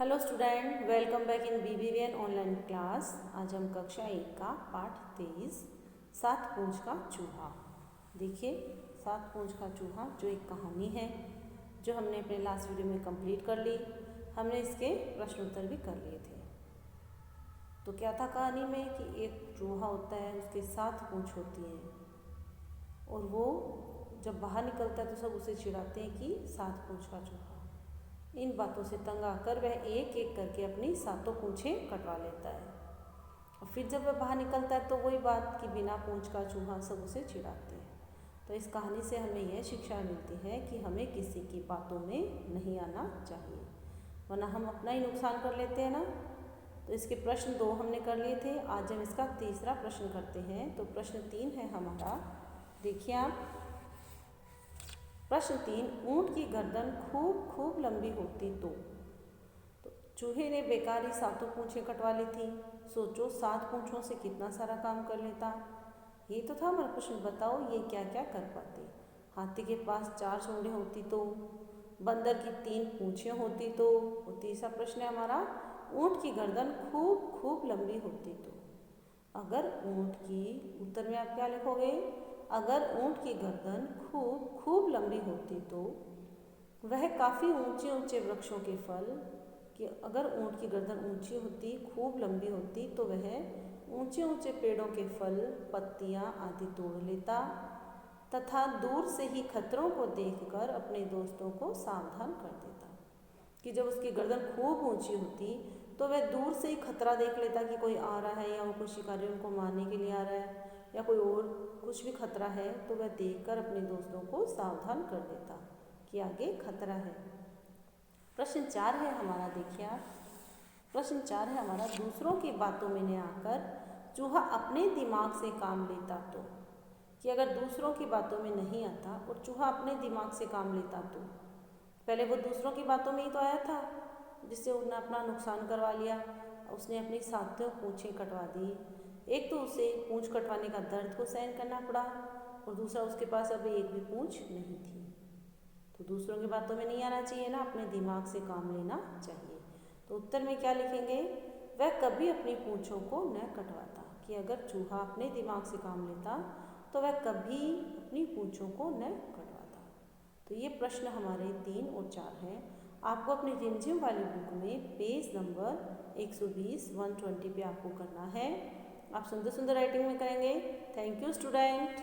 Hello student, welcome back in BBVN online class. आज हम कक्षा 1 का पाठ 23 सात पूंछ का चूहा। देखिए, सात पूंछ का चूहा जो एक कहानी है जो हमने अपने लास्ट वीडियो में कंप्लीट कर ली। हमने इसके प्रश्न उत्तर भी कर लिए थे। तो क्या था कहानी में कि एक चूहा होता है, उसके सात पूंछ होती हैं और वो जब बाहर निकलता है तो सब उसे चिढ़ाते हैं कि सात पूंछ का चूहा। इन बातों से तंग आकर वह एक एक करके अपनी सातों पूंछें कटवा लेता है और फिर जब वह बाहर निकलता है तो वही बात कि बिना पूंछ का चूहा, सब उसे चिढ़ाते हैं। तो इस कहानी से हमें यह शिक्षा मिलती है कि हमें किसी की बातों में नहीं आना चाहिए, वरना हम अपना ही नुकसान कर लेते हैं ना। तो इसके प्रश्न 2 हमने कर लिए थे। आज हम इसका तीसरा प्रश्न करते हैं। तो प्रश्न 3 है हमारा, देखिए आप। प्रश्न 3, ऊंट की गर्दन खूब खूब लंबी होती तो चूहे ने बेकारी सातों पूंछें कटवा ली थी। सोचो, 7 पूंछों से कितना सारा काम कर लेता। ये तो था हमारा प्रश्न, बताओ ये क्या क्या कर पाते। हाथी के पास 4 सूंडें होती तो, बंदर की 3 पूंछें होती तो। और तीसरा प्रश्न है हमारा, ऊंट की गर्दन खूब खूब लंबी होती तो। अगर ऊंट की, उत्तर में आप क्या लिखोगे? अगर ऊंट की गर्दन खूब खूब लंबी होती तो वह काफ़ी ऊंचे ऊंचे वृक्षों के फल, कि अगर ऊंट की गर्दन ऊंची होती, खूब लंबी होती, तो वह ऊंचे ऊंचे पेड़ों के फल, पत्तियां आदि तोड़ लेता तथा दूर से ही खतरों को देखकर अपने दोस्तों को सावधान कर देता। कि जब उसकी गर्दन खूब ऊंची होती तो वह दूर से ही खतरा देख लेता कि कोई आ रहा है या वो कोई शिकारी उनको मारने के लिए आ रहा है या कोई और कुछ भी खतरा है, तो वह देखकर अपने दोस्तों को सावधान कर देता कि आगे खतरा है। प्रश्न 4 है हमारा, देखिए आप। प्रश्न 4 है हमारा, दूसरों की बातों में न आकर चूहा अपने दिमाग से काम लेता तो। कि अगर दूसरों की बातों में नहीं आता और चूहा अपने दिमाग से काम लेता तो। पहले वो दूसरों की बातों में ही तो आया था, जिससे उसने अपना नुकसान करवा लिया। उसने अपनी सातों पूंछें कटवा दी। एक तो उसे पूंछ कटवाने का दर्द को सहन करना पड़ा और दूसरा उसके पास अभी एक भी पूंछ नहीं थी। तो दूसरों की बातों में नहीं आना चाहिए ना, अपने दिमाग से काम लेना चाहिए। तो उत्तर में क्या लिखेंगे? वह कभी अपनी पूंछों को न कटवाता। कि अगर चूहा अपने दिमाग से काम लेता तो वह कभी अपनी पूंछों को न कटवाता। तो ये प्रश्न हमारे 3 और 4 हैं। आपको अपनी रिमझिम वाली बुक में पेज नंबर 120, 120 पे आपको करना है। आप सुंदर सुंदर राइटिंग में करेंगे। Thank you student.